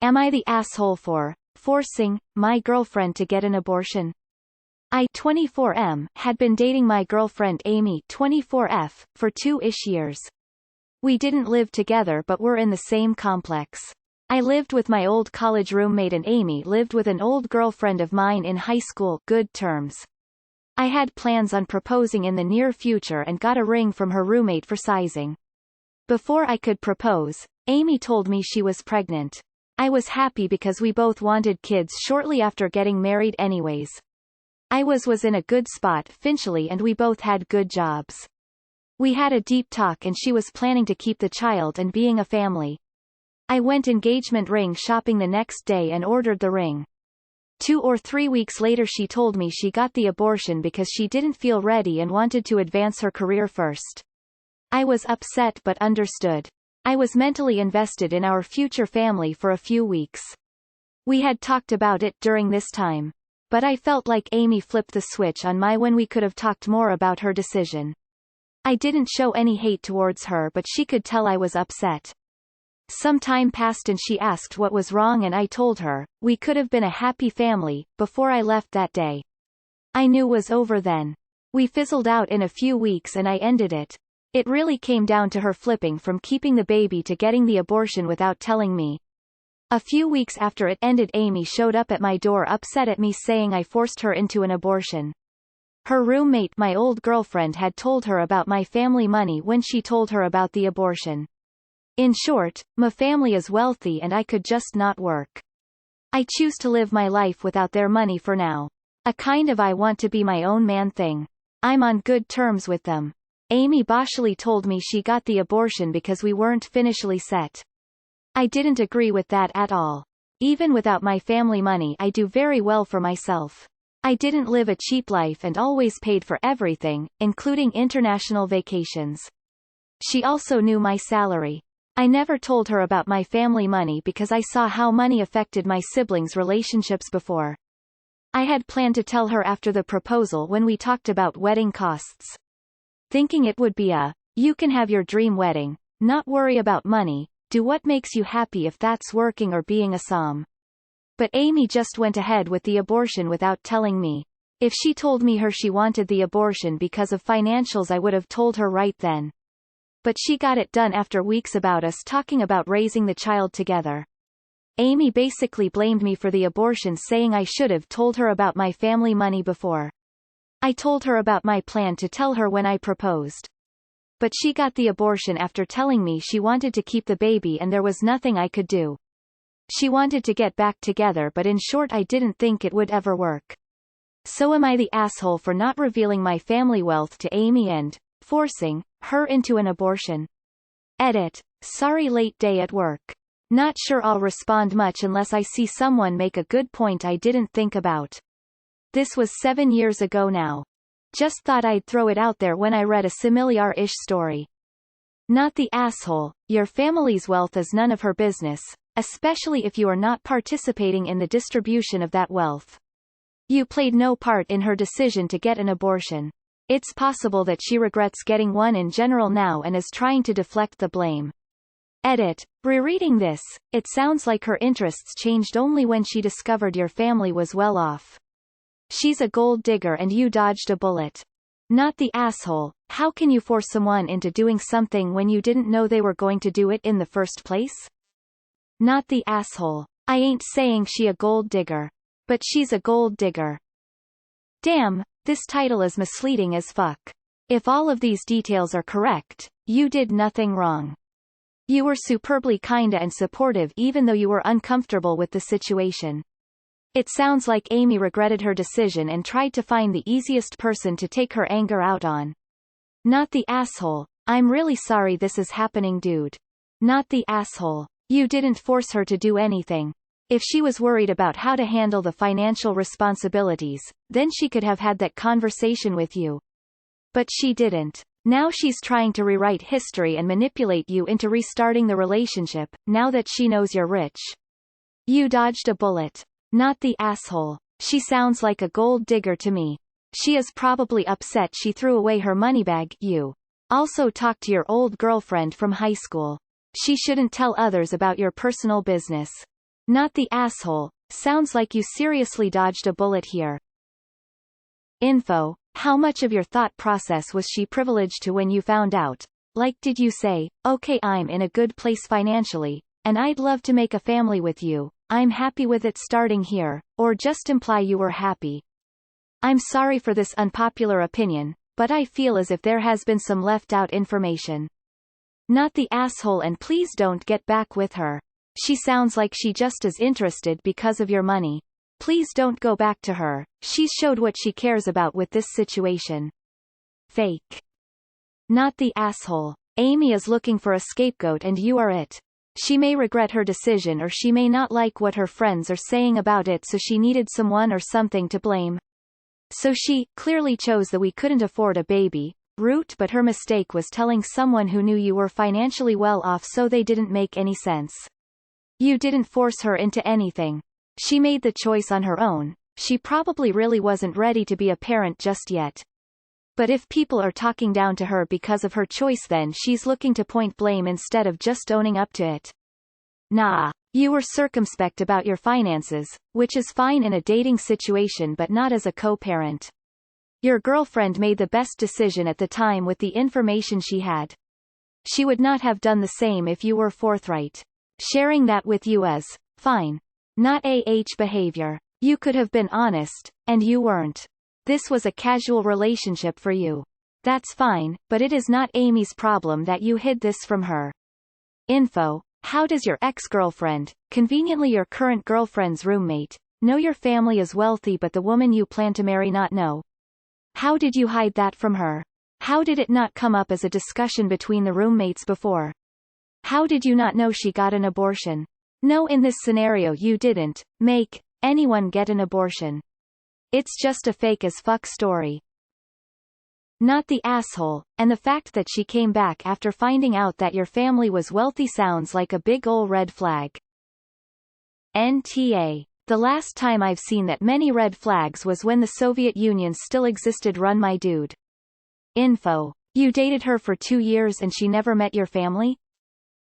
Am I the asshole for forcing my girlfriend to get an abortion? I, 24M, had been dating my girlfriend Amy, 24F, for 2-ish years. We didn't live together but were in the same complex. I lived with my old college roommate and Amy lived with an old girlfriend of mine in high school, good terms. I had plans on proposing in the near future and got a ring from her roommate for sizing. Before I could propose, Amy told me she was pregnant. I was happy because we both wanted kids shortly after getting married anyways. I was in a good spot financially and we both had good jobs. We had a deep talk and she was planning to keep the child and being a family. I went engagement ring shopping the next day and ordered the ring. 2 or 3 weeks later she told me she got the abortion because she didn't feel ready and wanted to advance her career first. I was upset but understood. I was mentally invested in our future family for a few weeks. We had talked about it during this time. But I felt like Amy flipped the switch on me when we could have talked more about her decision. I didn't show any hate towards her but she could tell I was upset. Some time passed and she asked what was wrong and I told her, we could have been a happy family, before I left that day. I knew was over then. We fizzled out in a few weeks and I ended it. It really came down to her flipping from keeping the baby to getting the abortion without telling me. A few weeks after it ended Amy showed up at my door upset at me saying I forced her into an abortion. Her roommate, my old girlfriend, had told her about my family money when she told her about the abortion. In short, my family is wealthy and I could just not work. I choose to live my life without their money for now. A kind of I want to be my own man thing. I'm on good terms with them. Amy boshly told me she got the abortion because we weren't financially set. I didn't agree with that at all. Even without my family money I do very well for myself. I didn't live a cheap life and always paid for everything, including international vacations. She also knew my salary. I never told her about my family money because I saw how money affected my siblings' relationships before. I had planned to tell her after the proposal when we talked about wedding costs. Thinking it would be a, you can have your dream wedding, not worry about money, do what makes you happy if that's working or being a som. But Amy just went ahead with the abortion without telling me. If she told me she wanted the abortion because of financials I would have told her right then. But she got it done after weeks about us talking about raising the child together. Amy basically blamed me for the abortion saying I should have told her about my family money before. I told her about my plan to tell her when I proposed. But she got the abortion after telling me she wanted to keep the baby and there was nothing I could do. She wanted to get back together but in short I didn't think it would ever work. So am I the asshole for not revealing my family wealth to Amy and forcing her into an abortion? Edit. Sorry, late day at work. Not sure I'll respond much unless I see someone make a good point I didn't think about. This was 7 years ago now. Just thought I'd throw it out there when I read a similar-ish story. Not the asshole, your family's wealth is none of her business, especially if you are not participating in the distribution of that wealth. You played no part in her decision to get an abortion. It's possible that she regrets getting one in general now and is trying to deflect the blame. Edit. Rereading this, it sounds like her interests changed only when she discovered your family was well off. She's a gold digger and you dodged a bullet. Not the asshole, how can you force someone into doing something when you didn't know they were going to do it in the first place? Not the asshole. I ain't saying she a gold digger. But she's a gold digger. Damn, this title is misleading as fuck. If all of these details are correct, you did nothing wrong. You were superbly kinda and supportive even though you were uncomfortable with the situation. It sounds like Amy regretted her decision and tried to find the easiest person to take her anger out on. Not the asshole. I'm really sorry this is happening, dude. Not the asshole. You didn't force her to do anything. If she was worried about how to handle the financial responsibilities, then she could have had that conversation with you. But she didn't. Now she's trying to rewrite history and manipulate you into restarting the relationship, now that she knows you're rich. You dodged a bullet. Not the asshole. She sounds like a gold digger to me. She is probably upset she threw away her moneybag. You also talked to your old girlfriend from high school. She shouldn't tell others about your personal business. Not the asshole. Sounds like you seriously dodged a bullet here. Info. How much of your thought process was she privileged to when you found out? Like, did you say, okay, I'm in a good place financially, and I'd love to make a family with you, I'm happy with it starting here, or just imply you were happy? I'm sorry for this unpopular opinion, but I feel as if there has been some left out information. Not the asshole, and please don't get back with her. She sounds like she just is interested because of your money. Please don't go back to her. She's showed what she cares about with this situation. Fake. Not the asshole. Amy is looking for a scapegoat and you are it. She may regret her decision or she may not like what her friends are saying about it, so she needed someone or something to blame. So she clearly chose the "we couldn't afford a baby" route, but her mistake was telling someone who knew you were financially well off, so they didn't make any sense. You didn't force her into anything. She made the choice on her own. She probably really wasn't ready to be a parent just yet. But if people are talking down to her because of her choice, then she's looking to point blame instead of just owning up to it. Nah. You were circumspect about your finances, which is fine in a dating situation but not as a co-parent. Your girlfriend made the best decision at the time with the information she had. She would not have done the same if you were forthright. Sharing that with you is fine. Not behavior. You could have been honest, and you weren't. This was a casual relationship for you. That's fine, but it is not Amy's problem that you hid this from her. Info. How does your ex-girlfriend, conveniently your current girlfriend's roommate, know your family is wealthy but the woman you plan to marry not know? How did you hide that from her? How did it not come up as a discussion between the roommates before? How did you not know she got an abortion? No, in this scenario you didn't make anyone get an abortion. It's just a fake as fuck story. Not the asshole, and the fact that she came back after finding out that your family was wealthy sounds like a big ol' red flag. NTA. The last time I've seen that many red flags was when the Soviet Union still existed. Run, my dude. Info. You dated her for 2 years and she never met your family?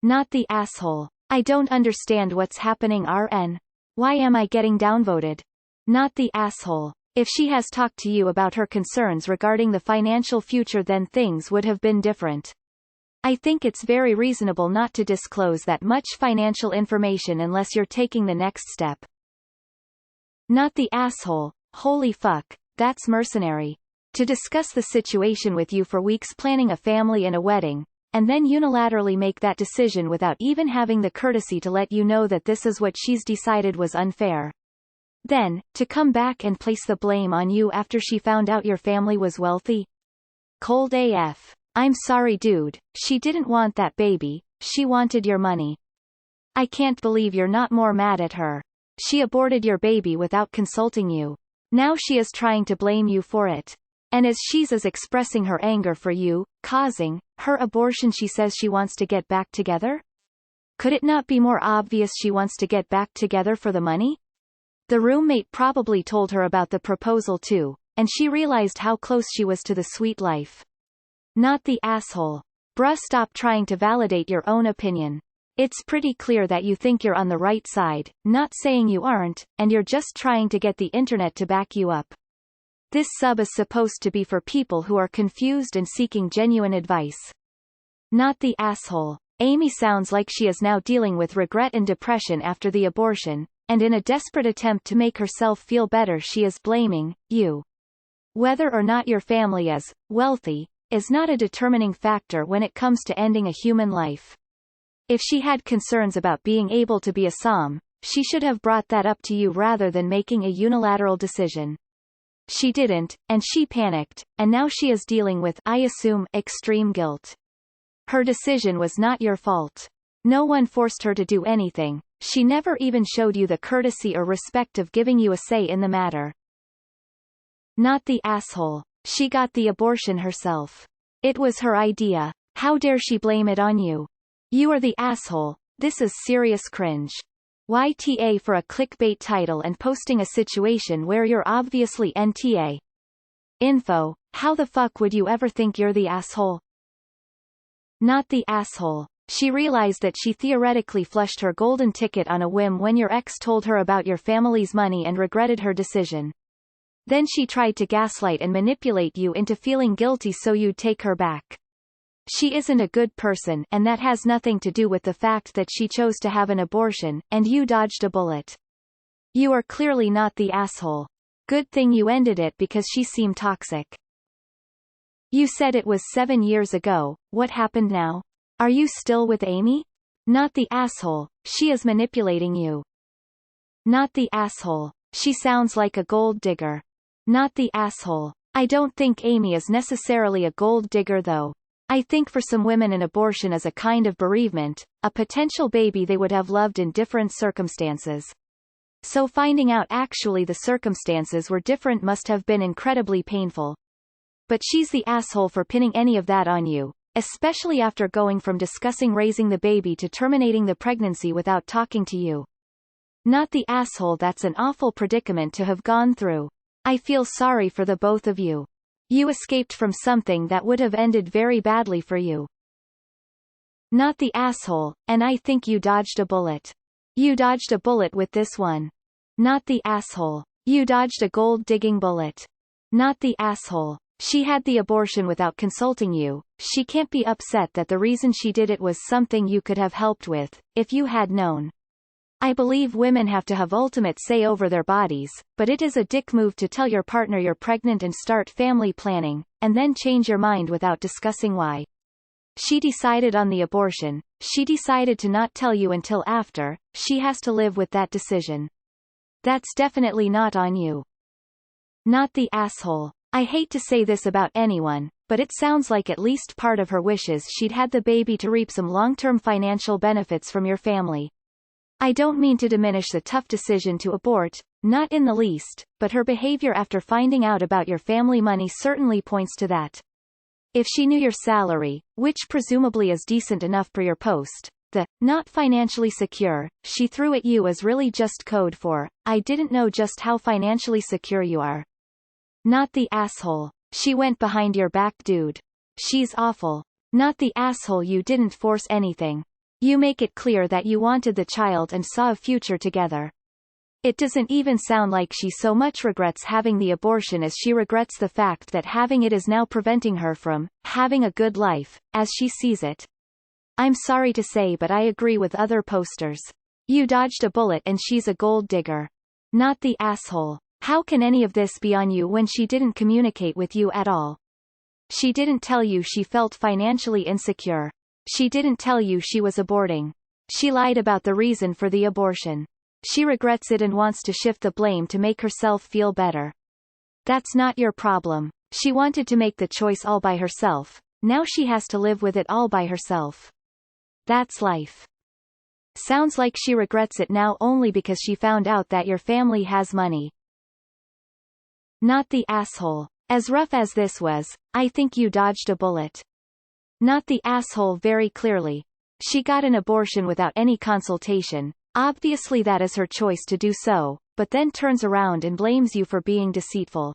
Not the asshole. I don't understand what's happening. RN. Why am I getting downvoted? Not the asshole. If she has talked to you about her concerns regarding the financial future, then things would have been different. I think it's very reasonable not to disclose that much financial information unless you're taking the next step. Not the asshole. Holy fuck, that's mercenary. To discuss the situation with you for weeks, planning a family and a wedding, and then unilaterally make that decision without even having the courtesy to let you know that this is what she's decided was unfair. Then, to come back and place the blame on you after she found out your family was wealthy? Cold AF. I'm sorry, dude, she didn't want that baby, she wanted your money. I can't believe you're not more mad at her. She aborted your baby without consulting you. Now she is trying to blame you for it. And as she's expressing her anger for you causing her abortion, she says she wants to get back together? Could it not be more obvious she wants to get back together for the money? The roommate probably told her about the proposal too, and she realized how close she was to the sweet life. Not the asshole. Bruh, stop trying to validate your own opinion. It's pretty clear that you think you're on the right side, not saying you aren't, and you're just trying to get the internet to back you up. This sub is supposed to be for people who are confused and seeking genuine advice. Not the asshole. Amy sounds like she is now dealing with regret and depression after the abortion, and in a desperate attempt to make herself feel better she is blaming you. Whether or not your family is wealthy is not a determining factor when it comes to ending a human life. If she had concerns about being able to be a som, she should have brought that up to you rather than making a unilateral decision. She didn't, and she panicked, and now she is dealing with, I assume, extreme guilt. Her decision was not your fault. No one forced her to do anything. She never even showed you the courtesy or respect of giving you a say in the matter. Not the asshole. She got the abortion herself. It was her idea. How dare she blame it on you? You are the asshole. This is serious cringe. YTA for a clickbait title and posting a situation where you're obviously NTA. Info. How the fuck would you ever think you're the asshole? Not the asshole. She realized that she theoretically flushed her golden ticket on a whim when your ex told her about your family's money and regretted her decision. Then she tried to gaslight and manipulate you into feeling guilty so you'd take her back. She isn't a good person, and that has nothing to do with the fact that she chose to have an abortion, and you dodged a bullet. You are clearly not the asshole. Good thing you ended it because she seemed toxic. You said it was 7 years ago, what happened now? Are you still with Amy? Not the asshole, she is manipulating you. Not the asshole. She sounds like a gold digger. Not the asshole. I don't think Amy is necessarily a gold digger though. I think for some women an abortion is a kind of bereavement, a potential baby they would have loved in different circumstances. So finding out actually the circumstances were different must have been incredibly painful. But she's the asshole for pinning any of that on you, especially after going from discussing raising the baby to terminating the pregnancy without talking to you. Not the asshole. That's an awful predicament to have gone through. I feel sorry for the both of you. You escaped from something that would have ended very badly for you. Not the asshole, and I think you dodged a bullet. You dodged a bullet with this one. Not the asshole. You dodged a gold-digging bullet. Not the asshole. She had the abortion without consulting you. She can't be upset that the reason she did it was something you could have helped with, if you had known. I believe women have to have ultimate say over their bodies, but it is a dick move to tell your partner you're pregnant and start family planning, and then change your mind without discussing why. She decided on the abortion. She decided to not tell you until after. She has to live with that decision. That's definitely not on you. Not the asshole. I hate to say this about anyone, but it sounds like at least part of her wishes she'd had the baby to reap some long-term financial benefits from your family. I don't mean to diminish the tough decision to abort, not in the least, but her behavior after finding out about your family money certainly points to that. If she knew your salary, which presumably is decent enough for your post, the not financially secure she threw at you is really just code for, I didn't know just how financially secure you are. Not the asshole. She went behind your back, dude. She's awful. Not the asshole. You didn't force anything. You make it clear that you wanted the child and saw a future together. It doesn't even sound like she so much regrets having the abortion as she regrets the fact that having it is now preventing her from having a good life, as she sees it. I'm sorry to say, but I agree with other posters. You dodged a bullet and she's a gold digger. Not the asshole. How can any of this be on you when she didn't communicate with you at all? She didn't tell you she felt financially insecure. She didn't tell you she was aborting. She lied about the reason for the abortion. She regrets it and wants to shift the blame to make herself feel better. That's not your problem. She wanted to make the choice all by herself. Now she has to live with it all by herself. That's life. Sounds like she regrets it now only because she found out that your family has money. Not the asshole. As rough as this was, I think you dodged a bullet. Not the asshole. Very clearly. She got an abortion without any consultation. Obviously that is her choice to do so, but then turns around and blames you for being deceitful.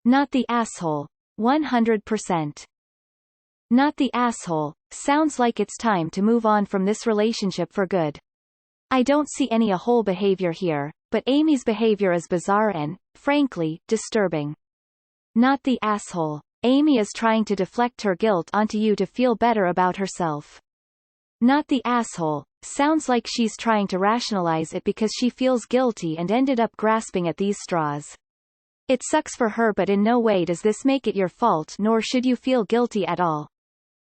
Not the asshole. 100%. Not the asshole. Sounds like it's time to move on from this relationship for good. I don't see any a-hole behavior here, but Amy's behavior is bizarre and, frankly, disturbing. Not the asshole. Amy is trying to deflect her guilt onto you to feel better about herself. Not the asshole. Sounds like she's trying to rationalize it because she feels guilty and ended up grasping at these straws. It sucks for her, but in no way does this make it your fault, nor should you feel guilty at all.